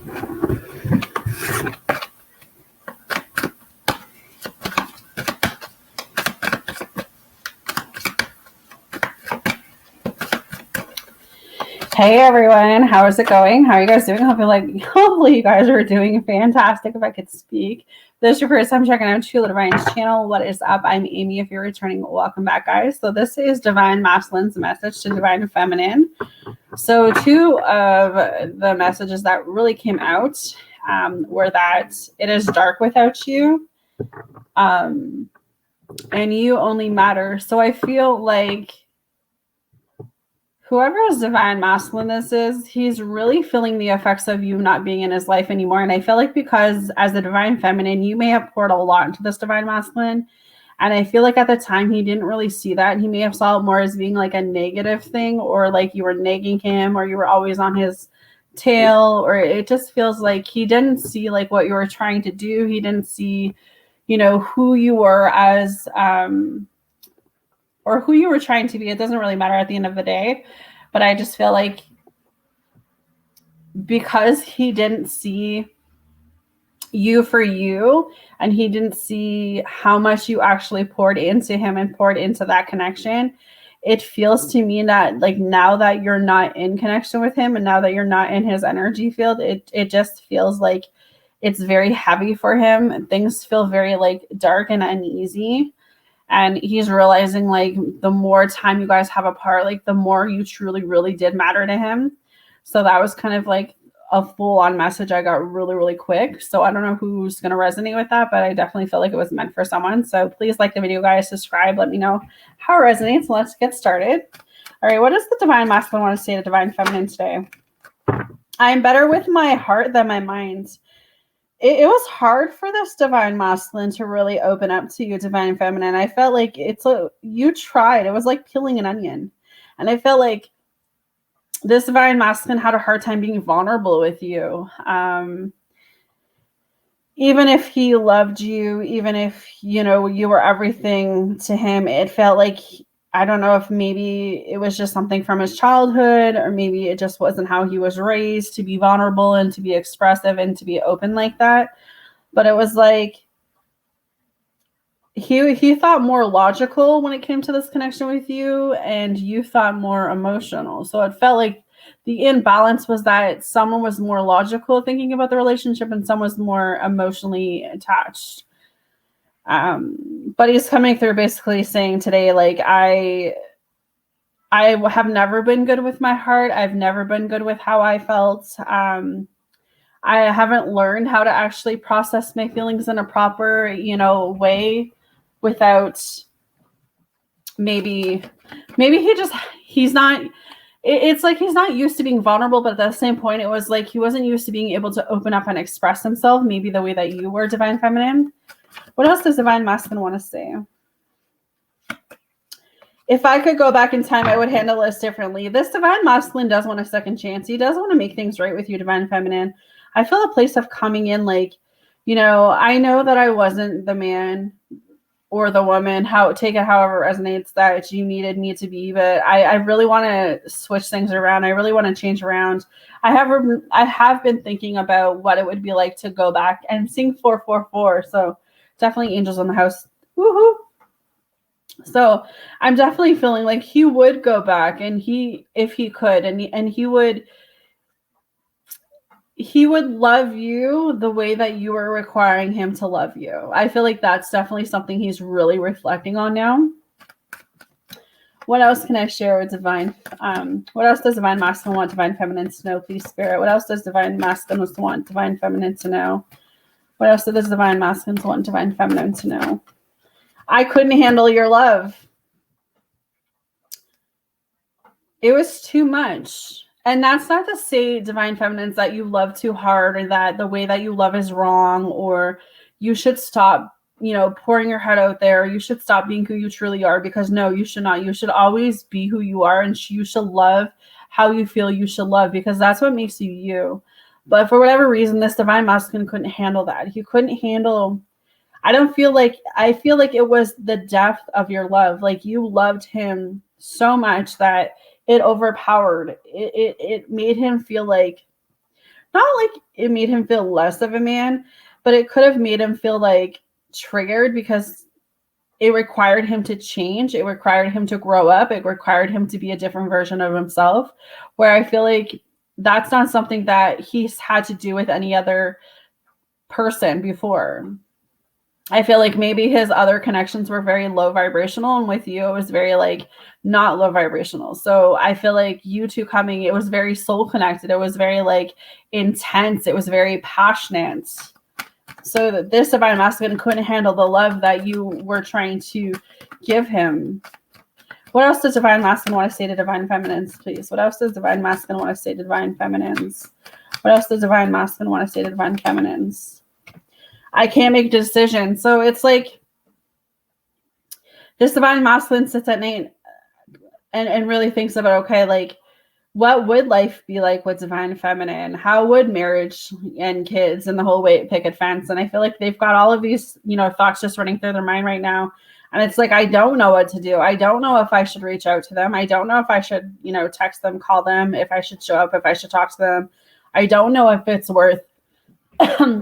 Hey everyone, how is it going? How are you guys doing? Hopefully you guys are doing fantastic. If I could speak. If this is your first time checking out Sheila Divine's channel, what is up? I'm Amy. If you're returning, welcome back, guys. So this is Divine Masculine's message to Divine Feminine. So two of the messages that really came out were that it is dark without you, and you only matter. So I feel like whoever's divine masculine this is, he's really feeling the effects of you not being in his life anymore. And I feel like because as the divine feminine, you may have poured a lot into this divine masculine. And I feel like at the time he didn't really see that. He may have saw it more as being like a negative thing, or like you were nagging him, or you were always on his tail, or it just feels like he didn't see like what you were trying to do. He didn't see, you know, who you were as or who you were trying to be. It doesn't really matter at the end of the day. But I just feel like because he didn't see you for you, and he didn't see how much you actually poured into him and poured into that connection, it feels to me that like now that you're not in connection with him and now that you're not in his energy field, it just feels like it's very heavy for him. Things feel very like dark and uneasy. And he's realizing like the more time you guys have apart, like the more you truly, really did matter to him. So that was kind of like a full-on message I got really, really quick. So I don't know who's going to resonate with that, but I definitely feel like it was meant for someone. So please like the video, guys, subscribe, let me know how it resonates. Let's get started. All right, what does the divine masculine want to say to divine feminine today? I'm better with my heart than my mind. It was hard for this divine masculine to really open up to you, divine feminine. I felt like you tried. It was like peeling an onion. And I felt like this divine masculine had a hard time being vulnerable with you. Even if he loved you, even if, you know, you were everything to him, it felt like, I don't know if maybe it was just something from his childhood, or maybe it just wasn't how he was raised to be vulnerable and to be expressive and to be open like that. But it was like he thought more logical when it came to this connection with you, and you thought more emotional. So it felt like the imbalance was that someone was more logical thinking about the relationship and someone was more emotionally attached. But he's coming through basically saying today, like, I have never been good with my heart. I've never been good with how I felt. I haven't learned how to actually process my feelings in a proper, you know, way without maybe he's not, it's like he's not used to being vulnerable, but at the same point, it was like he wasn't used to being able to open up and express himself, maybe the way that you were, divine feminine. What else does divine masculine want to say? If I could go back in time, I would handle this differently. This divine masculine does want a second chance. He does want to make things right with you, divine feminine. I feel a place of coming in like, you know, I know that I wasn't the man or the woman, take it however it resonates, that you needed me to be, but I really want to switch things around. I really want to change around. I have been thinking about what it would be like to go back and sing 444. So definitely angels in the house. Woohoo! So I'm definitely feeling like he would go back, and if he could, and he would love you the way that you were requiring him to love you. I feel like that's definitely something he's really reflecting on now. What else can I share with divine? What else does divine masculine want divine feminine to know, please, spirit? What else does divine masculine want divine feminine to know? What else does divine masculine want divine feminine to know? I couldn't handle your love. It was too much. And that's not to say, divine feminines, that you love too hard, or that the way that you love is wrong, or you should stop, you know, pouring your heart out there. You should stop being who you truly are, because no, you should not. You should always be who you are, and you should love how you feel you should love, because that's what makes you you. But for whatever reason, this divine masculine couldn't handle that. He couldn't handle, I feel like it was the depth of your love. Like, you loved him so much that it overpowered. It made him feel like not like it made him feel less of a man, but it could have made him feel like triggered because it required him to change. It required him to grow up. It required him to be a different version of himself, where I feel like that's not something that he's had to do with any other person before. I feel like maybe his other connections were very low vibrational, and with you, it was very like not low vibrational. So I feel like you two coming, it was very soul connected. It was very like intense. It was very passionate. So that this divine masculine couldn't handle the love that you were trying to give him. What else does divine masculine want to say to divine feminines, please? What else does divine masculine want to say to divine feminines? What else does divine masculine want to say to divine feminines? I can't make decisions. So it's like this divine masculine sits at night and really thinks about, okay, like what would life be like with divine feminine? How would marriage and kids and the whole white picket fence? And I feel like they've got all of these, thoughts just running through their mind right now. And it's like, I don't know what to do. I don't know if I should reach out to them. I don't know if I should, text them, call them, if I should show up, if I should talk to them. I don't know if it's worth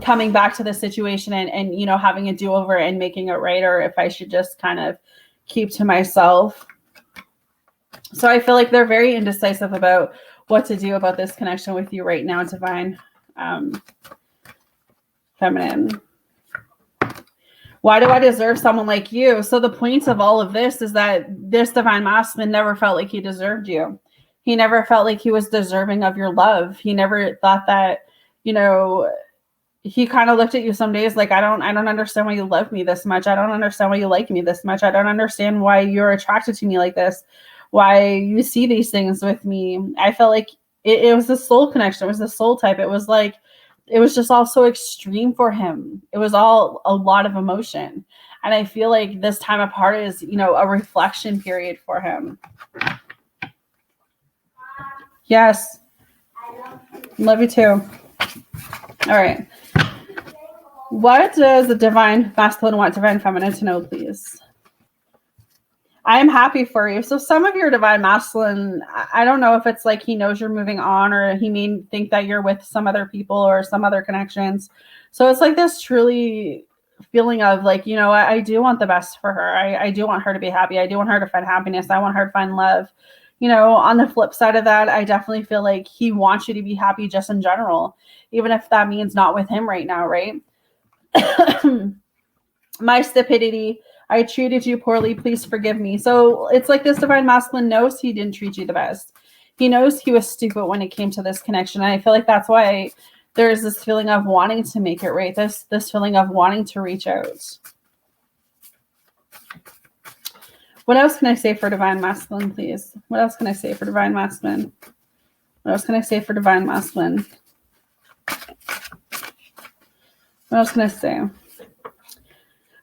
coming back to the situation and having a do-over and making it right, or if I should just kind of keep to myself. So I feel like they're very indecisive about what to do about this connection with you right now, divine feminine. Why do I deserve someone like you? So the point of all of this is that this divine masculine never felt like he deserved you. He never felt like he was deserving of your love. He never thought that, he kind of looked at you some days like, I don't understand why you love me this much. I don't understand why you like me this much. I don't understand why you're attracted to me like this, why you see these things with me. I felt like it was the soul connection. It was the soul type. It was like, it was just all so extreme for him. It was all a lot of emotion. And I feel like this time apart is, a reflection period for him. Yes. Love you too. All right. What does the divine masculine want divine feminine to know, please? I am happy for you. So some of your divine masculine, I don't know if it's like he knows you're moving on, or he may think that you're with some other people or some other connections. So it's like this truly feeling of like, I do want the best for her. I do want her to be happy. I do want her to find happiness. I want her to find love. On the flip side of that, I definitely feel like he wants you to be happy just in general, even if that means not with him right now, right? My stupidity. I treated you poorly. Please forgive me. So it's like this divine masculine knows he didn't treat you the best. He knows he was stupid when it came to this connection. And I feel like that's why there's this feeling of wanting to make it right. This feeling of wanting to reach out. What else can I say for divine masculine, please? What else can I say for divine masculine? What else can I say for divine masculine? What else can I say?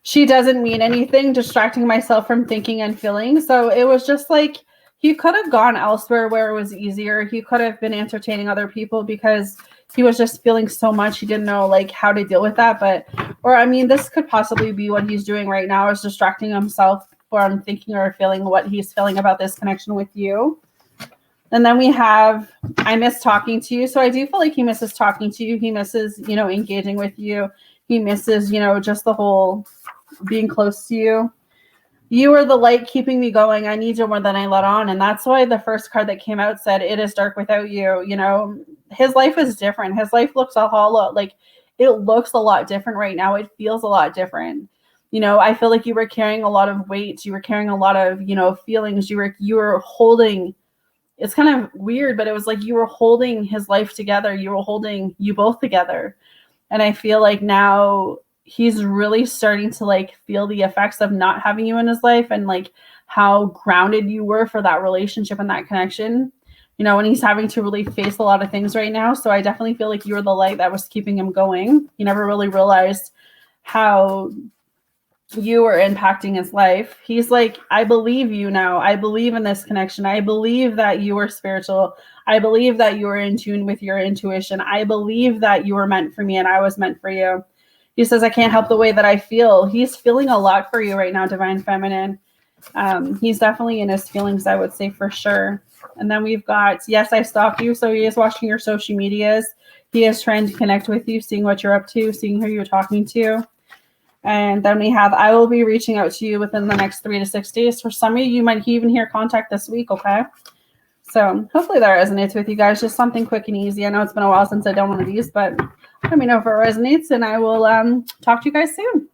She doesn't mean anything, distracting myself from thinking and feeling. So it was just like, he could have gone elsewhere where it was easier. He could have been entertaining other people because he was just feeling so much. He didn't know like how to deal with that. This could possibly be what he's doing right now, is distracting himself from thinking or feeling what he's feeling about this connection with you. And then we have, I miss talking to you. So I do feel like he misses talking to you. He misses, engaging with you. He misses, just the whole being close to you. You are the light keeping me going. I need you more than I let on. And that's why the first card that came out said, it is dark without you. His life is different. His life looks a whole lot like, it looks a lot different right now. It feels a lot different. I feel like you were carrying a lot of weight. You were carrying a lot of, feelings. You were holding, it's kind of weird, but it was like you were holding his life together. You were holding you both together. And I feel like now he's really starting to like feel the effects of not having you in his life, and like how grounded you were for that relationship and that connection, and he's having to really face a lot of things right now. So I definitely feel like you were the light that was keeping him going. He never really realized how you were impacting his life. He's like, I believe you now. I believe in this connection. I believe that you are spiritual. I believe that you are in tune with your intuition. I believe that you were meant for me and I was meant for you. He says, I can't help the way that I feel. He's feeling a lot for you right now, divine feminine. He's definitely in his feelings, I would say, for sure. And then we've got, yes, I stalk you. So he is watching your social medias. He is trying to connect with you, seeing what you're up to, seeing who you're talking to. And then we have, I will be reaching out to you within the next 3 to 6 days. For some of you, you might even hear contact this week, okay? So hopefully that resonates with you guys. Just something quick and easy. I know it's been a while since I've done one of these, but let me know if it resonates, and I will talk to you guys soon.